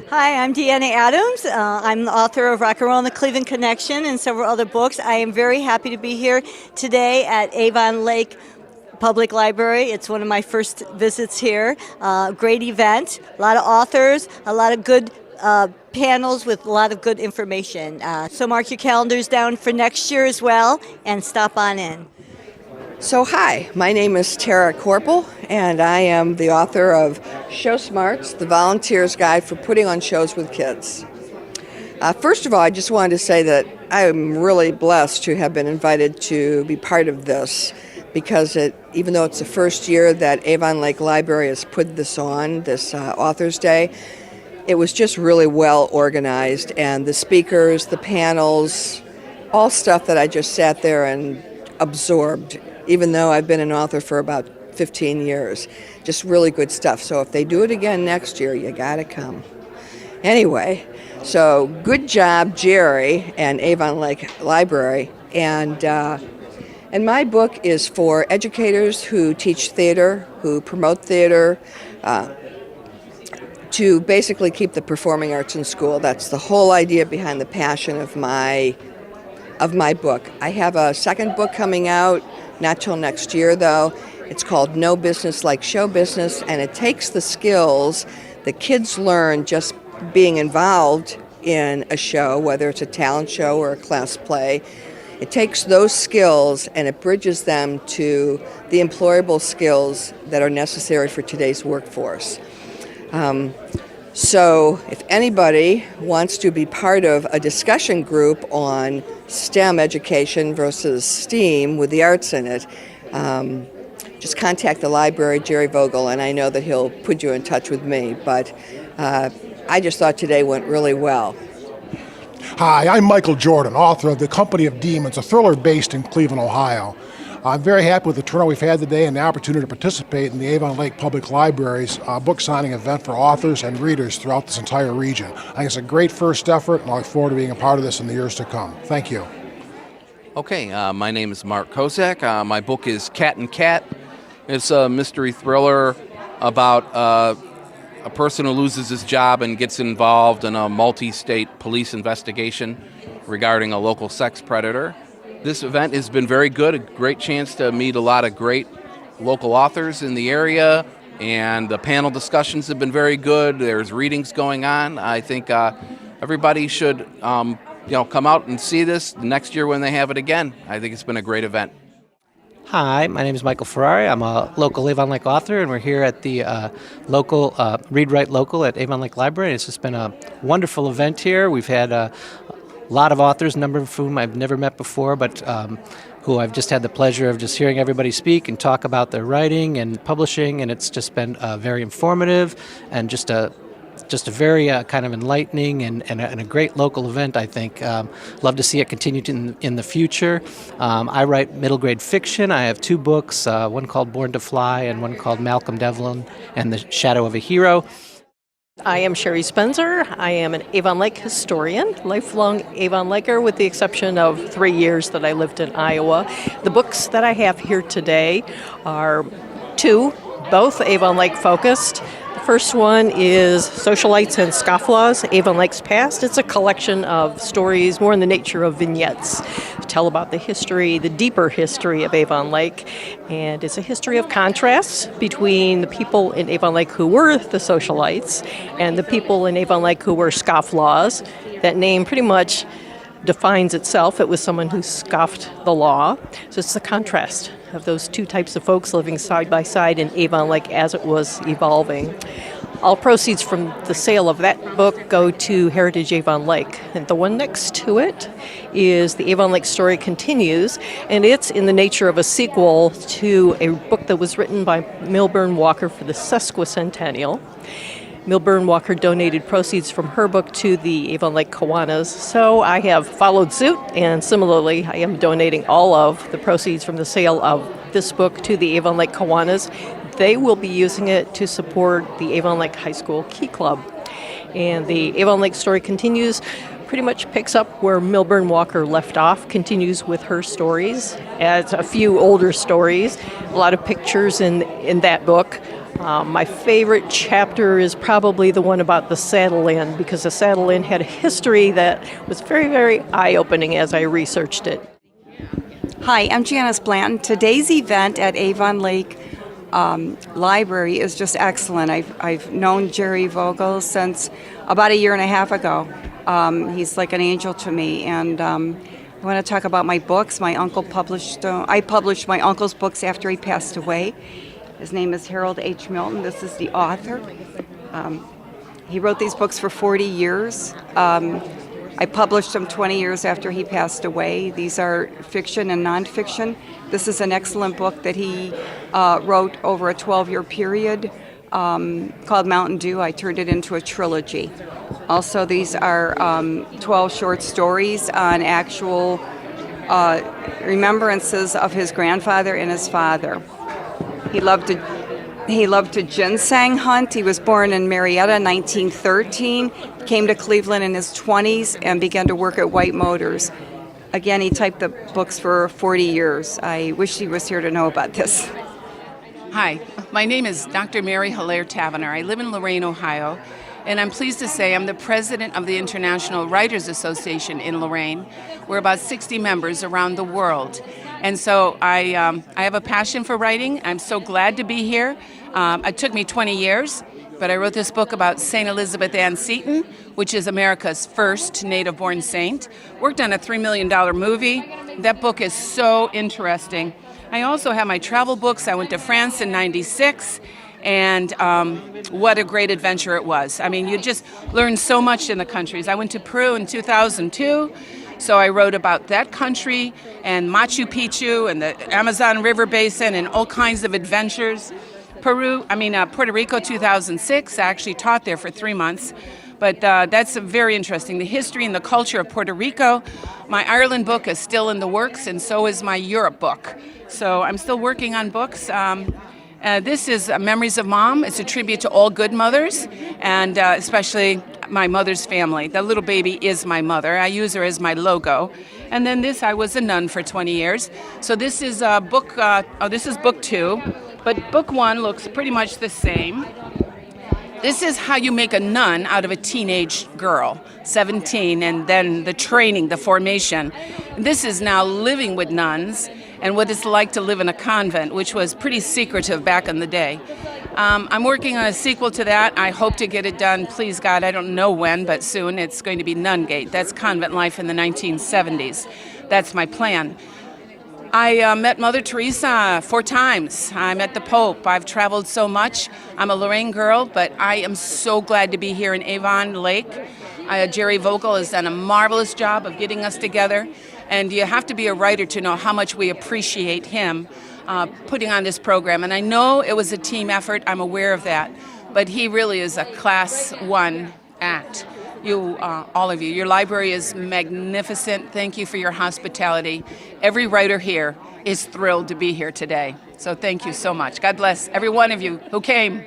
Hi, I'm Deanna Adams. I'm the author of Rock and Roll and the Cleveland Connection and several other books. I am very happy to be here today at Avon Lake Public Library. It's one of my first visits here. Great event, a lot of authors, a lot of good panels with a lot of good information. So mark your calendars down for next year as well and stop on in. So hi, my name is Tara Corpel, and I am the author of Show Smarts, the Volunteer's Guide for Putting on Shows with Kids. First of all, I just wanted to say that I'm really blessed to have been invited to be part of this, because even though it's the first year that Avon Lake Library has put this on, this Author's Day, it was just really well organized, and the speakers, the panels, all stuff that I just sat there and absorbed, even though I've been an author for about 15 years. Just really good stuff. So if they do it again next year, you gotta come. Anyway, so good job, Jerry and Avon Lake Library. And my book is for educators who teach theater, who promote theater, to basically keep the performing arts in school. That's the whole idea behind the passion of my book. I have a second book coming out, not till next year though. It's called No Business Like Show Business, and it takes the skills that kids learn just being involved in a show, whether it's a talent show or a class play. It takes those skills and it bridges them to the employable skills that are necessary for today's workforce. So if anybody wants to be part of a discussion group on STEM education versus STEAM with the arts in it, just contact the library, Jerry Vogel, and I know that he'll put you in touch with me. But I just thought today went really well. Hi, I'm Michael Jordan, author of The Company of Demons, a thriller based in Cleveland, Ohio. I'm very happy with the turnout we've had today and the opportunity to participate in the Avon Lake Public Library's book signing event for authors and readers throughout this entire region. I think it's a great first effort, and I look forward to being a part of this in the years to come. Thank you. Okay, my name is Mark Kozak. My book is Cat and Cat. It's a mystery thriller about a person who loses his job and gets involved in a multi-state police investigation regarding a local sex predator. This event has been very good, a great chance to meet a lot of great local authors in the area, and the panel discussions have been very good. There's readings going on. I think everybody should come out and see this next year when they have it again. I think it's been a great event. Hi, my name is Michael Ferrari. I'm a local Avon Lake author, and we're here at the local Read Write Local at Avon Lake Library. It's just been a wonderful event here. We've had a lot of authors, a number of whom I've never met before, but who I've just had the pleasure of just hearing everybody speak and talk about their writing and publishing, and it's just been very informative and just a very kind of enlightening and a great local event, I think. Love to see it continue in the future. I write middle grade fiction. I have two books, one called Born to Fly and one called Malcolm Devlin and the Shadow of a Hero. I am Sherry Spencer. I am an Avon Lake historian, lifelong Avon Laker, with the exception of 3 years that I lived in Iowa. The books that I have here today are two, both Avon Lake focused. The first one is Socialites and Scofflaws, Avon Lake's Past. It's a collection of stories more in the nature of vignettes to tell about the history, the deeper history of Avon Lake. And it's a history of contrasts between the people in Avon Lake who were the Socialites and the people in Avon Lake who were Scofflaws. That name pretty much defines itself. It was someone who scoffed the law. So it's the contrast of those two types of folks living side by side in Avon Lake as it was evolving. All proceeds from the sale of that book go to Heritage Avon Lake. And the one next to it is The Avon Lake Story Continues, and it's in the nature of a sequel to a book that was written by Milburn Walker for the sesquicentennial. Milburn Walker donated proceeds from her book to the Avon Lake Kiwanis, so I have followed suit, and similarly, I am donating all of the proceeds from the sale of this book to the Avon Lake Kiwanis. They will be using it to support the Avon Lake High School Key Club. And the Avon Lake Story Continues pretty much picks up where Milburn Walker left off, continues with her stories, adds a few older stories, a lot of pictures in that book. My favorite chapter is probably the one about the Saddle Inn, because the Saddle Inn had a history that was very, very eye-opening as I researched it. Hi, I'm Janice Blanton. Today's event at Avon Lake Library is just excellent. I've known Jerry Vogel since about a year and a half ago. He's like an angel to me, and I want to talk about my books. My uncle published. I published my uncle's books after he passed away. His name is Harold H. Milton. This is the author. He wrote these books for 40 years. I published them 20 years after he passed away. These are fiction and nonfiction. This is an excellent book that he wrote over a 12-year period called Mountain Dew. I turned it into a trilogy. Also, these are 12 short stories on actual remembrances of his grandfather and his father. He loved to ginseng hunt. He was born in Marietta, 1913, came to Cleveland in his 20s, and began to work at White Motors. Again, he typed the books for 40 years. I wish he was here to know about this. Hi, my name is Dr. Mary Hilaire Tavener. I live in Lorain, Ohio, and I'm pleased to say I'm the president of the International Writers Association in Lorain. We're about 60 members around the world. And so I have a passion for writing. I'm so glad to be here. It took me 20 years, but I wrote this book about St. Elizabeth Ann Seton, which is America's first native-born saint. Worked on a $3 million movie. That book is so interesting. I also have my travel books. I went to France in '96, and what a great adventure it was. I mean, you just learn so much in the countries. I went to Peru in 2002. So I wrote about that country and Machu Picchu and the Amazon River Basin and all kinds of adventures. Puerto Rico 2006, I actually taught there for 3 months. But that's very interesting, the history and the culture of Puerto Rico. My Ireland book is still in the works, and so is my Europe book. So I'm still working on books. This is Memories of Mom. It's a tribute to all good mothers, and especially my mother's family. The little baby is my mother. I use her as my logo. And then I was a nun for 20 years. So this is this is book 2, but book 1 looks pretty much the same. This is how you make a nun out of a teenage girl, 17, and then the training, the formation. This is now living with nuns and what it's like to live in a convent, which was pretty secretive back in the day. I'm working on a sequel to that. I hope to get it done, please God. I don't know when, but soon. It's going to be Nungate. That's convent life in the 1970s. That's my plan. I met Mother Teresa 4 times. I met the Pope. I've traveled so much. I'm a Lorraine girl, but I am so glad to be here in Avon Lake. Jerry Vogel has done a marvelous job of getting us together, and you have to be a writer to know how much we appreciate him putting on this program. And I know it was a team effort. I'm aware of that. But he really is a class 1 act. All of you. Your library is magnificent. Thank you for your hospitality. Every writer here is thrilled to be here today. So thank you so much. God bless every one of you who came.